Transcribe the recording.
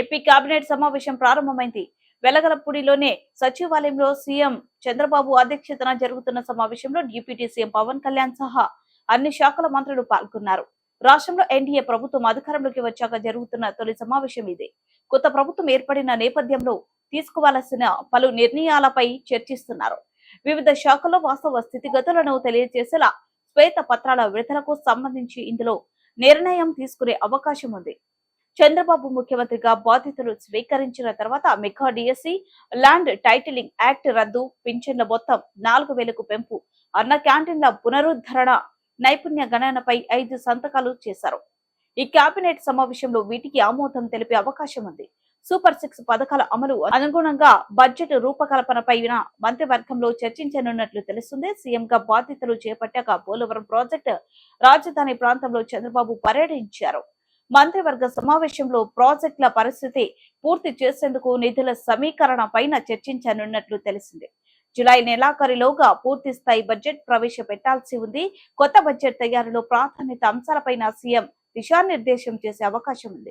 AP cabinet సమావేశం ప్రారంభమైంది. వెలగలపూడిలోనే సచివాలయంలో సీఎం చంద్రబాబు అధ్యక్షతన జరుగుతున్న సమావేశంలో డిప్యూటీ సీఎం పవన్ కళ్యాణ్ సహా అన్ని శాఖల మంత్రులు పాల్గొన్నారు. రాష్ట్రంలో ఎన్డీఏ ప్రభుత్వం అధికారంలోకి వచ్చాక జరుగుతున్న తొలి సమావేశం ఇదే. కొత్త ప్రభుత్వం ఏర్పడిన నేపథ్యంలో తీసుకోవాల్సిన పలు నిర్ణయాలపై చర్చిస్తున్నారు. వివిధ శాఖల్లో వాస్తవ స్థితిగతులను తెలియజేసేలా శ్వేత పత్రాల విడుదలకు సంబంధించి ఇందులో నిర్ణయం తీసుకునే అవకాశం ఉంది. చంద్రబాబు ముఖ్యమంత్రిగా బాధ్యతలు స్వీకరించిన తర్వాత mega DSC, land titling act రద్దు, పింఛన్ల మొత్తం 4,000కు పెంపు, అన్న క్యాంటీన్ల పునరుద్ధరణ, నైపుణ్య గణనపై 5 సంతకాలు చేశారు. ఈ కేబినెట్ సమావేశంలో వీటికి ఆమోదం తెలిపే అవకాశం ఉంది. సూపర్ 6 పథకాల అమలు అనుగుణంగా బడ్జెట్ రూపకల్పనపై మంత్రివర్గంలో చర్చించనున్నట్లు తెలుస్తుంది. సీఎంగా బాధ్యతలు చేపట్టాక పోలవరం ప్రాజెక్టు రాజధాని ప్రాంతంలో చంద్రబాబు పర్యటించారు. మంత్రివర్గ సమావేశంలో ప్రాజెక్టుల పరిస్థితి పూర్తి చేసేందుకు నిధుల సమీకరణ పైన చర్చించనున్నట్లు తెలిసింది. జులై నెలాఖరులోగా పూర్తి స్థాయి బడ్జెట్ ప్రవేశపెట్టాల్సి ఉంది. కొత్త బడ్జెట్ తయారీలో ప్రాధాన్యత అంశాలపైన సీఎం దిశానిర్దేశం చేసే అవకాశం ఉంది.